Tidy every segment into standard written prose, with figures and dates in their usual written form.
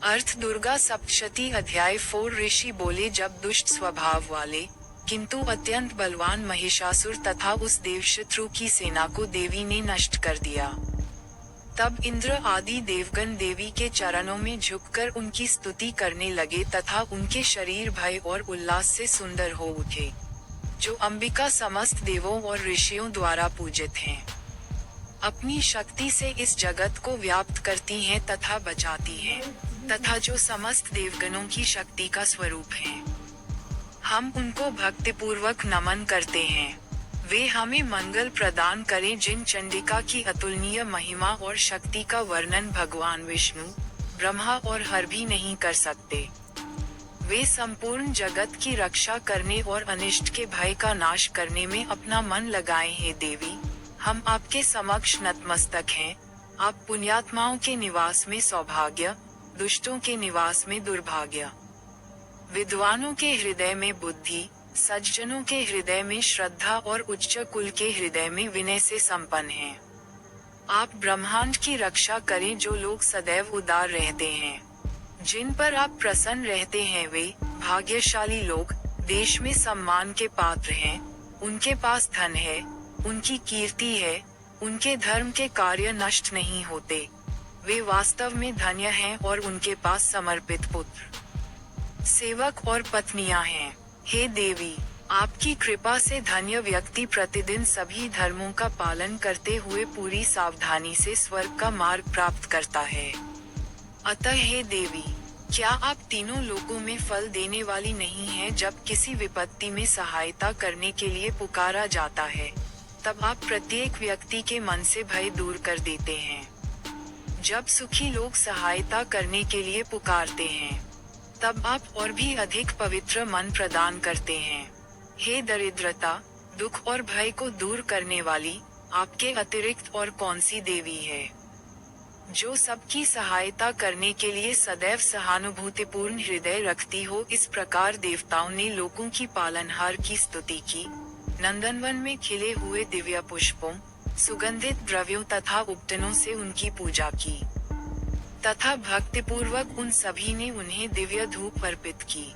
अर्थ दुर्गा सप्तशती अध्याय 4 ऋषि बोले, जब दुष्ट स्वभाव वाले किंतु अत्यंत बलवान महिषासुर तथा उस देवशत्रु की सेना को देवी ने नष्ट कर दिया, तब इंद्र आदि देवगण देवी के चरणों में झुककर उनकी स्तुति करने लगे तथा उनके शरीर भय और उल्लास से सुंदर हो उठे, जो अंबिका समस्त देवों और ऋषियों द्वारा पूजित हैं। अपनी शक्ति से इस जगत को व्याप्त करती हैं तथा बचाती हैं, तथा जो समस्त देवगणों की शक्ति का स्वरूप हैं। हम उनको भक्तिपूर्वक नमन करते हैं। वे हमें मंगल प्रदान करें, जिन चंडिका की अतुलनीय महिमा और शक्ति का वर्णन भगवान विष्णु, ब्रह्मा और हर भी नहीं कर सकते। वे संपूर्ण जगत की रक्षा करने और अनिष्ट के भय का नाश करने में अपना मन लगाए हैं। देवी, हम आपके समक्ष नतमस्तक हैं। आप पुण्यात्माओं के निवास में सौभाग्य, दुष्टों के निवास में दुर्भाग्य, विद्वानों के हृदय में बुद्धि, सज्जनों के हृदय में श्रद्धा और उच्च कुल के हृदय में विनय से संपन्न हैं। आप ब्रह्मांड की रक्षा करें, जो लोग सदैव उदार रहते हैं। जिन पर आप प्रसन्न रहते हैं वे भाग्यशाली लोग देश में सम्मान के पात्र हैं। उनके पास धन है, उनकी कीर्ति है, उनके धर्म के कार्य नष्ट नहीं होते। वे वास्तव में धन्य हैं और उनके पास समर्पित पुत्र, सेवक और पत्नियां हैं। हे देवी, आपकी कृपा से धन्य व्यक्ति प्रतिदिन सभी धर्मों का पालन करते हुए पूरी सावधानी से स्वर्ग का मार्ग प्राप्त करता है। अतः हे देवी, क्या आप तीनों लोकों में फल देने वाली नहीं हैं? जब किसी विपत्ति में सहायता करने के लिए पुकारा जाता है, तब आप प्रत्येक व्यक्ति के मन से भय दूर कर देते हैं। जब सुखी लोग सहायता करने के लिए पुकारते हैं, तब आप और भी अधिक पवित्र मन प्रदान करते हैं। हे दरिद्रता, दुख और भय को दूर करने वाली, आपके अतिरिक्त और कौन सी देवी है, जो सबकी सहायता करने के लिए सदैव सहानुभूतिपूर्ण हृदय रखती हो? इस प्रकार देवताओं ने लोकों की पालनहार की स्तुति की। नंदनवन में खिले हुए दिव्य पुष्पों, सुगंधित द्रव्यों तथा उपटनों से उनकी पूजा की, तथा भक्तिपूर्वक उन सभी ने उन्हें दिव्य धूप अर्पित की।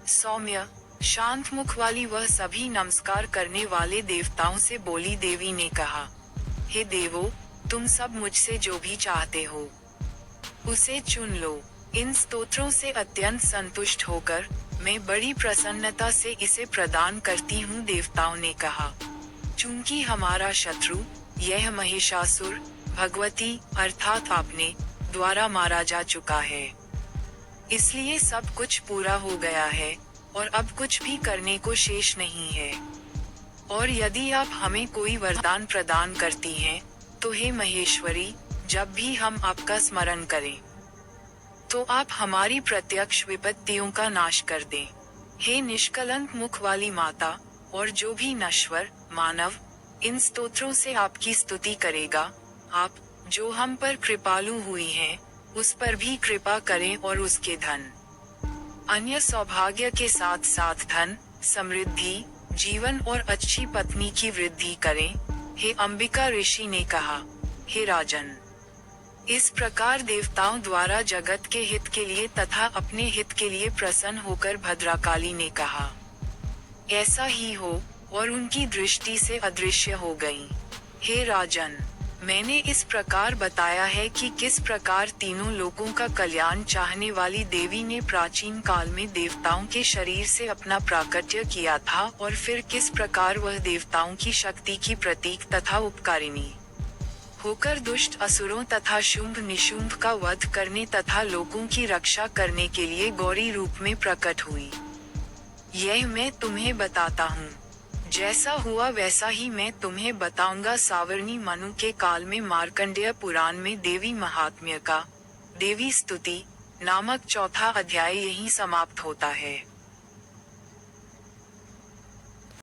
सौम्य शांत मुख वाली वह सभी नमस्कार करने वाले देवताओं से बोली। देवी ने कहा, हे देवों, तुम सब मुझसे जो भी चाहते हो उसे चुन लो। इन स्तोत्रों से अत्यंत संतुष्ट होकर मैं बड़ी प्रसन्नता से इसे प्रदान करती हूँ। देवताओं ने कहा, चूंकि हमारा शत्रु यह महिषासुर भगवती अर्थात आपने द्वारा मारा जा चुका है, इसलिए सब कुछ पूरा हो गया है और अब कुछ भी करने को शेष नहीं है। और यदि आप हमें कोई वरदान प्रदान करती हैं, तो हे महेश्वरी, जब भी हम आपका स्मरण करें, तो आप हमारी प्रत्यक्ष विपत्तियों का नाश कर दें। हे निष्कलंक मुख वाली माता, और जो भी नश्वर मानव इन स्तोत्रों से आपकी स्तुति करेगा, आप जो हम पर कृपालु हुई हैं, उस पर भी कृपा करें और उसके धन, अन्य सौभाग्य के साथ साथ धन, समृद्धि, जीवन और अच्छी पत्नी की वृद्धि करें। हे अंबिका, ऋषि ने कहा, हे राजन, इस प्रकार देवताओं द्वारा जगत के हित के लिए तथा अपने हित के लिए प्रसन्न होकर भद्राकाली ने कहा, ऐसा ही हो, और उनकी दृष्टि से अदृश्य हो गई। हे राजन, मैंने इस प्रकार बताया है कि किस प्रकार तीनों लोकों का कल्याण चाहने वाली देवी ने प्राचीन काल में देवताओं के शरीर से अपना प्राकट्य किया था, और फिर किस प्रकार वह देवताओं की शक्ति की प्रतीक तथा उपकारिणी होकर दुष्ट असुरों तथा शुंभ निशुंभ का वध करने तथा लोगों की रक्षा करने के लिए गौरी रूप में प्रकट हुई। यह मैं तुम्हें बताता हूँ। जैसा हुआ वैसा ही मैं तुम्हें बताऊंगा। सावर्णी मनु के काल में मार्कंडेय पुराण में देवी महात्म्य का देवी स्तुति नामक चौथा अध्याय यहीं समाप्त होता है।